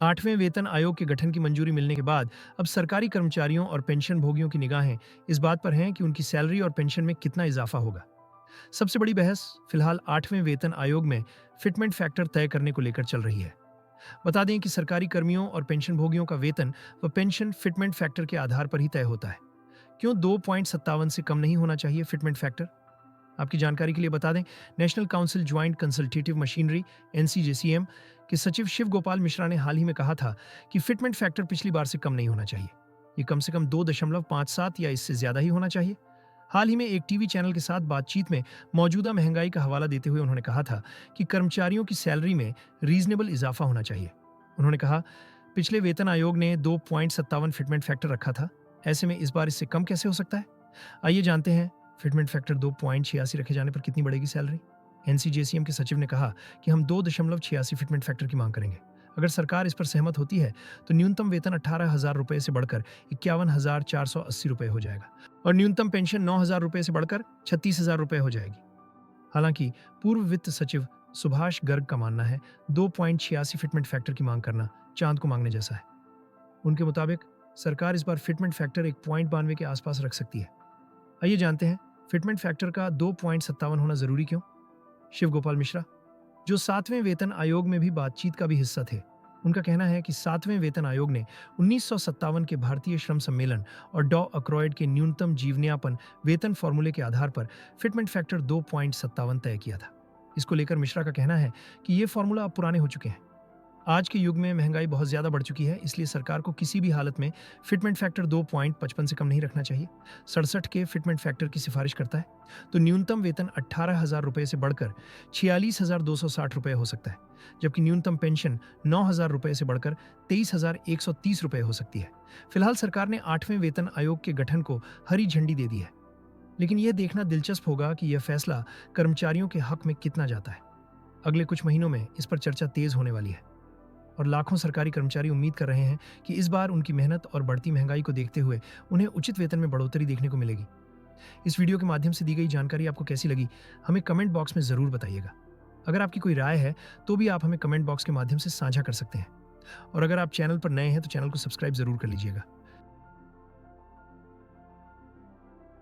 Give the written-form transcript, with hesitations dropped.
8वें वेतन आयोग के गठन की मंजूरी मिलने के बाद अब सरकारी कर्मचारियों और पेंशन भोगियों की निगाहें इस बात पर हैं कि उनकी सैलरी और पेंशन में कितना इजाफा होगा। सबसे बड़ी बहस फिलहाल 8वें वेतन आयोग में फिटमेंट फैक्टर तय करने को लेकर चल रही है। बता दें कि सरकारी कर्मियों और पेंशन भोगियों का वेतन व पेंशन फिटमेंट फैक्टर के आधार पर ही तय होता है। क्यों 2.57 से कम नहीं होना चाहिए फिटमेंट फैक्टर? आपकी जानकारी के लिए बता दें, national council joint consultative machinery NCJCM के सचिव शिव गोपाल मिश्रा ने हाल ही में कहा था कि फिटमेंट फैक्टर पिछली बार से कम नहीं होना चाहिए। ये कम से कम 2.57 या इससे ज्यादा ही होना चाहिए। हाल ही में एक टीवी चैनल के साथ बातचीत में मौजूदा महंगाई का हवाला देते हुए उन्होंने कहा था कि कर्मचारियों की सैलरी में रीजनेबल इजाफा होना चाहिए। उन्होंने कहा, पिछले वेतन आयोग ने 2.57 फिटमेंट फैक्टर रखा था, ऐसे में इस बार इससे कम कैसे हो सकता है? आइए जानते हैं फिटमेंट फैक्टर 2.86 रखे जाने पर कितनी बढ़ेगी सैलरी। एनसीजेसीएम के सचिव ने कहा कि हम 2.86 फिटमेंट फैक्टर की मांग करेंगे। अगर सरकार इस पर सहमत होती है तो न्यूनतम वेतन 18,000 रुपए से बढ़कर 51,480 रुपए हो जाएगा और न्यूनतम पेंशन 9,000 रुपए से बढ़कर 36,000 रुपए हो जाएगी। हालांकि पूर्व वित्त सचिव सुभाष गर्ग का मानना है 2.86 फिटमेंट फैक्टर की मांग करना चांद को मांगने जैसा है। उनके मुताबिक सरकार इस बार फिटमेंट फैक्टर 1.92 के आसपास रख सकती है। आइए जानते हैं फिटमेंट फैक्टर का 2.57 होना जरूरी क्यों। शिव गोपाल मिश्रा, जो 7वें वेतन आयोग में भी बातचीत का भी हिस्सा थे, उनका कहना है कि 7वें वेतन आयोग ने 1957 के भारतीय श्रम सम्मेलन और डॉ अक्रॉयड के न्यूनतम जीवनयापन वेतन फॉर्मूले के आधार पर फिटमेंट फैक्टर 2.57 तय किया था। इसको लेकर मिश्रा का कहना है कि ये फॉर्मूला अब पुराने हो चुके हैं। आज के युग में महंगाई बहुत ज्यादा बढ़ चुकी है, इसलिए सरकार को किसी भी हालत में फिटमेंट फैक्टर 2.55 से कम नहीं रखना चाहिए। 67 के फिटमेंट फैक्टर की सिफारिश करता है तो न्यूनतम वेतन 18,000 रुपए से बढ़कर 46,260 रुपए हो सकता है, जबकि न्यूनतम पेंशन 9,000 रुपए से बढ़कर 23,130 रुपए हो सकती है। फिलहाल सरकार ने 8वें वेतन आयोग के गठन को हरी झंडी दे दी है, लेकिन यह देखना दिलचस्प होगा कि यह फैसला कर्मचारियों के हक में कितना जाता है। अगले कुछ महीनों में इस पर चर्चा तेज होने वाली है और लाखों सरकारी कर्मचारी उम्मीद कर रहे हैं कि इस बार उनकी मेहनत और बढ़ती महंगाई को देखते हुए उन्हें उचित वेतन में बढ़ोतरी देखने को मिलेगी। इस वीडियो के माध्यम से दी गई जानकारी आपको कैसी लगी, हमें कमेंट बॉक्स में जरूर बताइएगा। अगर आपकी कोई राय है तो भी आप हमें कमेंट बॉक्स के माध्यम से साझा कर सकते हैं और अगर आप चैनल पर नए हैं तो चैनल को सब्सक्राइब जरूर कर लीजिएगा।